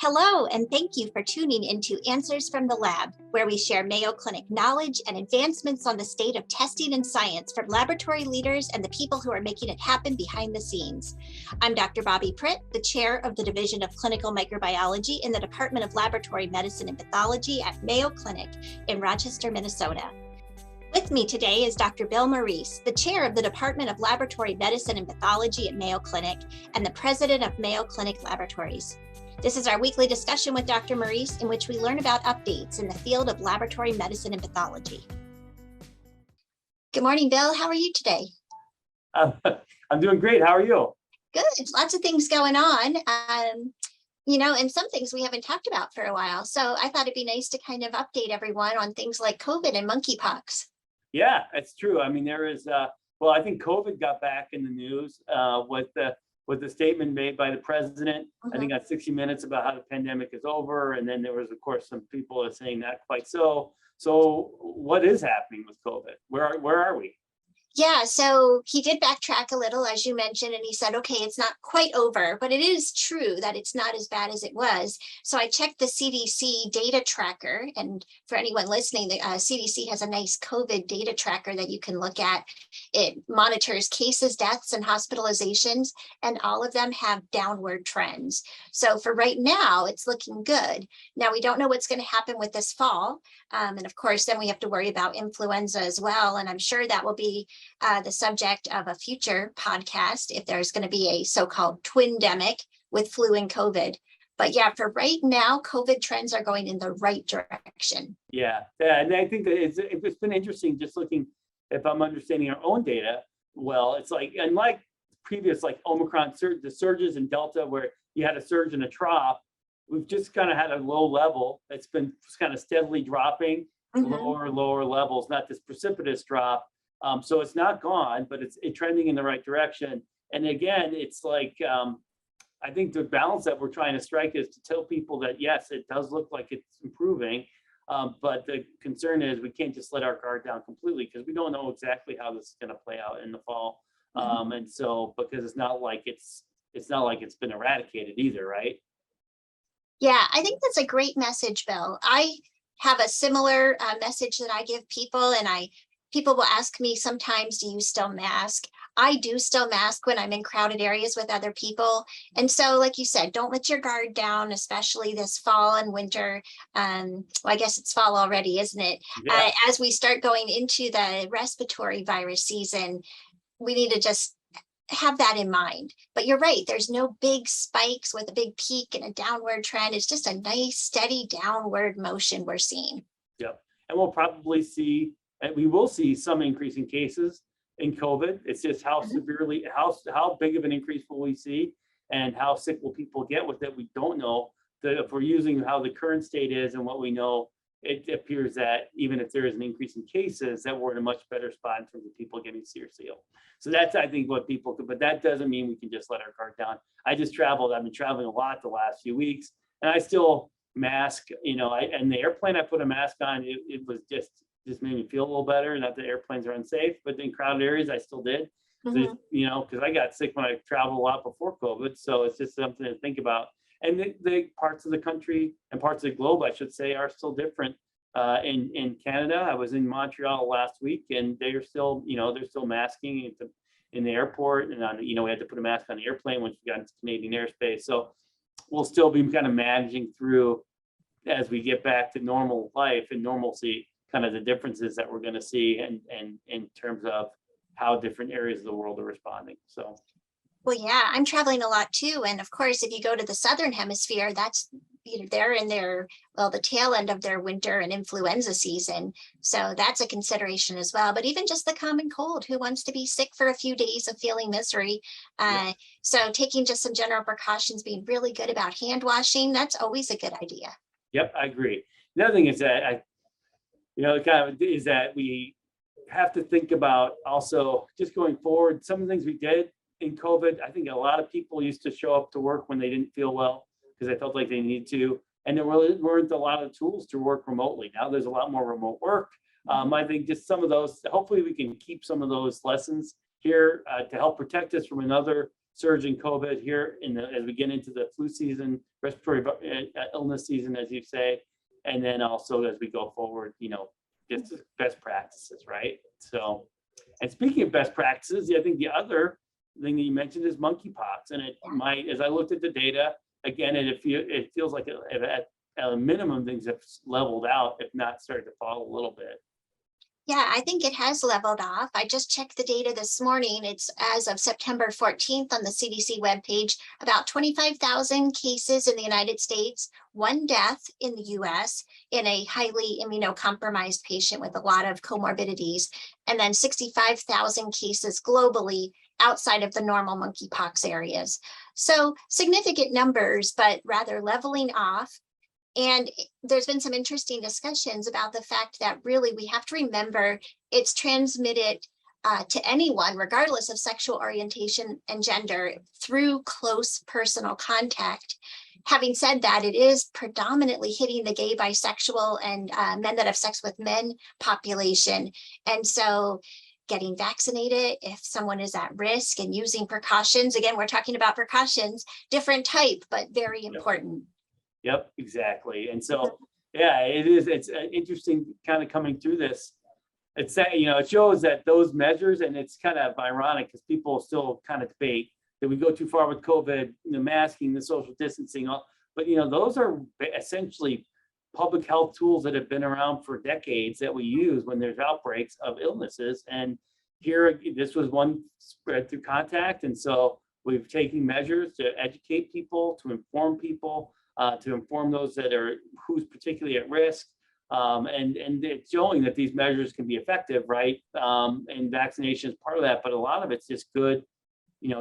Hello, and thank you for tuning into Answers from the Lab, where we share Mayo Clinic knowledge and advancements on the state of testing and science from laboratory leaders and the people who are making it happen behind the scenes. I'm Dr. Bobbi Pritt, the chair of the Division of Clinical Microbiology in the Department of Laboratory Medicine and Pathology at Mayo Clinic in Rochester, Minnesota. With me today is Dr. Bill Morice, the chair of the Department of Laboratory Medicine and Pathology at Mayo Clinic and the president of Mayo Clinic Laboratories. This is our weekly discussion with Dr. Morice, in which we learn about updates in the field of laboratory medicine and pathology. Good morning, Bill. How are you today? I'm doing great. How are you? Good. Lots of things going on. And some things we haven't talked about for a while. So I thought it'd be nice to kind of update everyone on things like COVID and monkeypox. Yeah, that's true. I mean, there is, I think COVID got back in the news with the statement made by the president, I think on 60 Minutes about how the pandemic is over. And then there was, of course, some people are saying not quite so. So what is happening with COVID? Where are we? Yeah, so he did backtrack a little, as you mentioned, and he said, okay, it's not quite over, but it is true that it's not as bad as it was. So I checked the CDC data tracker, and for anyone listening, the CDC has a nice COVID data tracker that you can look at. It monitors cases, deaths, and hospitalizations, and all of them have downward trends. So for right now, it's looking good. Now, we don't know what's going to happen with this fall. And of course, then we have to worry about influenza as well. And I'm sure that will be the subject of a future podcast if there's going to be a so-called twindemic with flu and COVID. But yeah, for right now, COVID trends are going in the right direction. Yeah, and I think that it's been interesting just looking, if I'm understanding our own data well, it's like, unlike previous like Omicron, the surges in Delta where you had a surge and a trough, we've just kind of had a low level. It's been kind of steadily dropping, lower levels, not this precipitous drop. So it's not gone, but it's trending in the right direction. And again, it's like, I think the balance that we're trying to strike is to tell people that, yes, it does look like it's improving. But the concern is we can't just let our guard down completely because we don't know exactly how this is going to play out in the fall. And so, because it's not like it's been eradicated either, right? Yeah, I think that's a great message, Bill. I have a similar message that I give people, and people will ask me sometimes, do you still mask? I do still mask when I'm in crowded areas with other people. And so, like you said, don't let your guard down, especially this fall and winter. Well, I guess it's fall already, isn't it? Yeah. As we start going into the respiratory virus season, we need to just have that in mind. But you're right, there's no big spikes with a big peak and a downward trend. It's just a nice, steady downward motion we're seeing. Yep. And we'll probably see, and we will see some increase in cases in COVID. It's just how severely, how big of an increase will we see and how sick will people get with it? We don't know. That if we're using how the current state is and what we know, it appears that even if there is an increase in cases, that we're in a much better spot in terms of people getting seriously ill. So that's, I think, what people could, but that doesn't mean we can just let our guard down. I've been traveling a lot the last few weeks, and I still mask, and the airplane I put a mask on, it was just made me feel a little better. Not that airplanes are unsafe, but in crowded areas, I still did. So, because I got sick when I traveled a lot before COVID. So it's just something to think about. And the parts of the country and parts of the globe, I should say, are still different. In Canada, I was in Montreal last week, and they're still masking in the airport, and we had to put a mask on the airplane once we got into Canadian airspace. So we'll still be kind of managing through as we get back to normal life and normalcy, kind of the differences that we're going to see, and in terms of how different areas of the world are responding. So. Well, yeah, I'm traveling a lot too. And of course, if you go to the Southern Hemisphere, that's, they're in the tail end of their winter and influenza season. So that's a consideration as well. But even just the common cold, who wants to be sick for a few days of feeling misery? So taking just some general precautions, being really good about hand washing, that's always a good idea. Yep, I agree. The other thing is that is that we have to think about also just going forward, some of the things we did in COVID. I think a lot of people used to show up to work when they didn't feel well because they felt like they needed to, and there really weren't a lot of tools to work remotely. Now there's a lot more remote work. I think just some of those, hopefully we can keep some of those lessons here to help protect us from another surge in COVID here as we get into the flu season, respiratory illness season, as you say, and then also as we go forward, just best practices, right? So, and speaking of best practices, I think the other thing that you mentioned is monkeypox, and it might, as I looked at the data again, it feels like at a minimum things have leveled out, if not started to fall a little bit. Yeah, I think it has leveled off. I just checked the data this morning. It's as of September 14th on the CDC webpage, about 25,000 cases in the United States, 1 death in the US in a highly immunocompromised patient with a lot of comorbidities, and then 65,000 cases globally outside of the normal monkeypox areas. So significant numbers, but rather leveling off. And there's been some interesting discussions about the fact that really we have to remember it's transmitted to anyone, regardless of sexual orientation and gender, through close personal contact. Having said that, it is predominantly hitting the gay, bisexual, and men that have sex with men population. And so getting vaccinated if someone is at risk and using precautions. Again, we're talking about precautions, different type, but very important. Yep, exactly. And so, yeah, it's interesting kind of coming through this. It's that, it shows that those measures, and it's kind of ironic because people still kind of debate that we go too far with COVID, the masking, the social distancing, but those are essentially public health tools that have been around for decades that we use when there's outbreaks of illnesses. And here, this was one spread through contact. And so we've taken measures to educate people, to inform people, to inform those who's particularly at risk, and it's showing that these measures can be effective, right? And vaccination is part of that, but a lot of it's just good,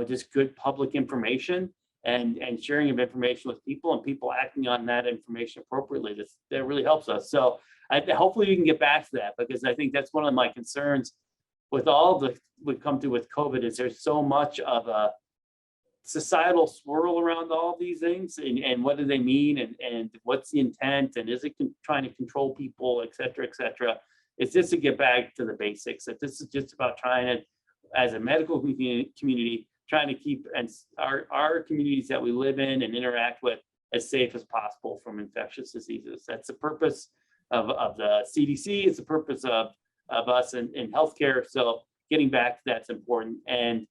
just good public information and sharing of information with people, and people acting on that information appropriately. That really helps us. So hopefully we can get back to that, because I think that's one of my concerns with all we've come through with COVID, is there's so much of a societal swirl around all these things, and what do they mean, and what's the intent, and is it trying to control people, et cetera, et cetera. It's just to get back to the basics, that this is just about trying to, as a medical community, trying to keep our communities that we live in and interact with as safe as possible from infectious diseases. That's the purpose of the CDC. It's the purpose of us in healthcare. So getting back to that's important, and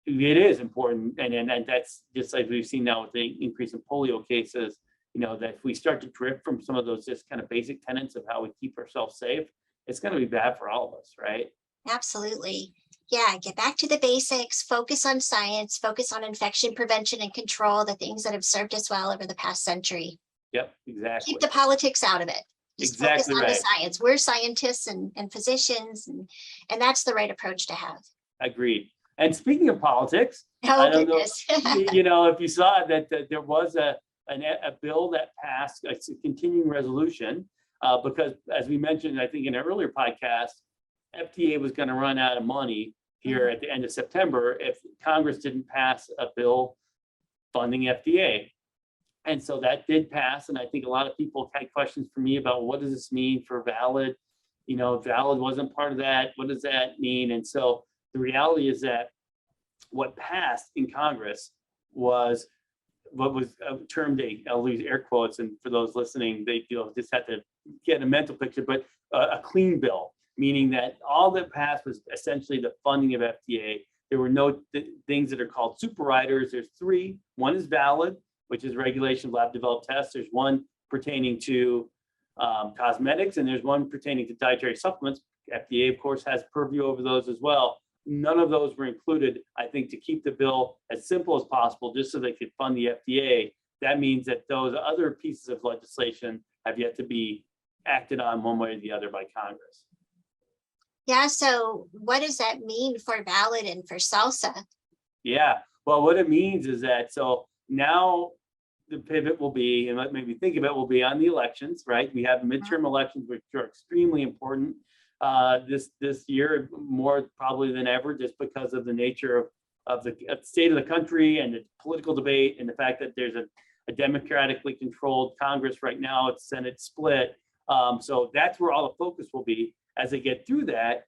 it is important, and that's just like we've seen now with the increase in polio cases, that if we start to drift from some of those just kind of basic tenets of how we keep ourselves safe, it's going to be bad for all of us, right? Absolutely. Yeah, get back to the basics, focus on science, focus on infection prevention and control, the things that have served us well over the past century. Yep, exactly. Keep the politics out of it. Just exactly focus on right. the science. We're scientists and physicians, and that's the right approach to have. Agreed. And speaking of politics, Oh, I don't goodness. know, if you saw that there was a bill that passed, a continuing resolution, because as we mentioned, I think in an earlier podcast, FDA was going to run out of money here at the end of September if Congress didn't pass a bill funding FDA. And so that did pass. And I think a lot of people had questions for me about, what does this mean for VALID? VALID wasn't part of that. What does that mean? And so the reality is that what passed in Congress was what was termed I'll use air quotes, and for those listening, they just have to get a mental picture, but a clean bill, meaning that all that passed was essentially the funding of FDA. There were no things that are called super riders. There's 3. One is VALID, which is regulation of lab developed tests. There's one pertaining to cosmetics, and there's one pertaining to dietary supplements. FDA, of course, has purview over those as well. None of those were included, I think, to keep the bill as simple as possible, just so they could fund the FDA. That means that those other pieces of legislation have yet to be acted on one way or the other by Congress. Yeah, so what does that mean for VALID and for SALSA? Yeah, well, what it means is that, so now the pivot will be, and let me think of it, will be on the elections, right? We have midterm elections, which are extremely important this year, more probably than ever, just because of the nature of the state of the country and the political debate, and the fact that there's a democratically controlled Congress right now. It's Senate split. So that's where all the focus will be. As they get through that,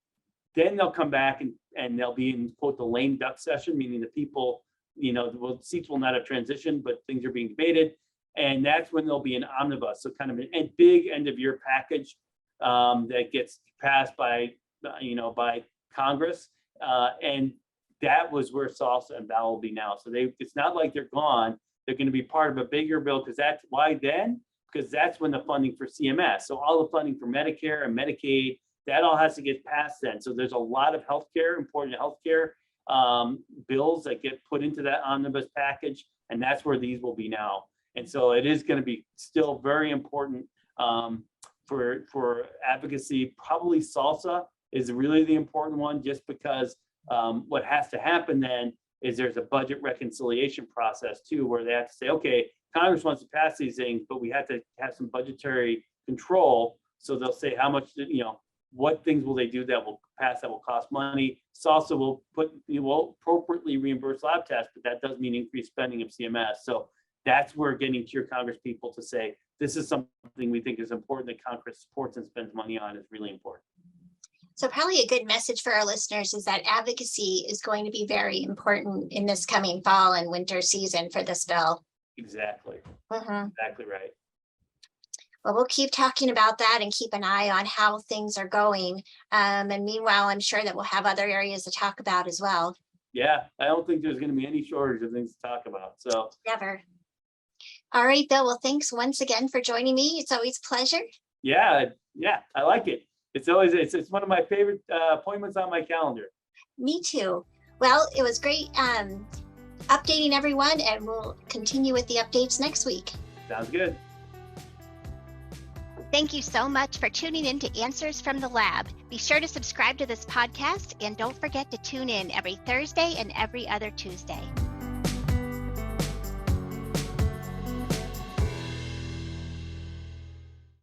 then they'll come back and they'll be in, quote, the lame duck session, meaning the people seats will not have transitioned, but things are being debated. And that's when there'll be an omnibus, so kind of a big end of year package that gets passed by Congress. And that was where SALSA and BAL will be now. So it's not like they're gone. They're going to be part of a bigger bill, because that's why then, because that's when the funding for CMS. So all the funding for Medicare and Medicaid, that all has to get passed then. So there's a lot of important healthcare bills that get put into that omnibus package, and that's where these will be now. And so it is going to be still very important for advocacy. Probably SALSA is really the important one, just because what has to happen then is there's a budget reconciliation process too, where they have to say, okay, Congress wants to pass these things, but we have to have some budgetary control. So they'll say how much, what things will they do that will pass that will cost money. SALSA will appropriately reimburse lab tests, but that does mean increased spending of CMS. So that's where getting to your Congress people to say, this is something we think is important that Congress supports and spends money on is really important. So probably a good message for our listeners is that advocacy is going to be very important in this coming fall and winter season for this bill. Exactly. Exactly right. Well, we'll keep talking about that and keep an eye on how things are going. And meanwhile, I'm sure that we'll have other areas to talk about as well. Yeah, I don't think there's going to be any shortage of things to talk about. So never. All right, Bill. Well, thanks once again for joining me. It's always a pleasure. Yeah, I like it. It's one of my favorite appointments on my calendar. Me too. Well, it was great updating everyone, and we'll continue with the updates next week. Sounds good. Thank you so much for tuning in to Answers from the Lab. Be sure to subscribe to this podcast, and don't forget to tune in every Thursday and every other Tuesday.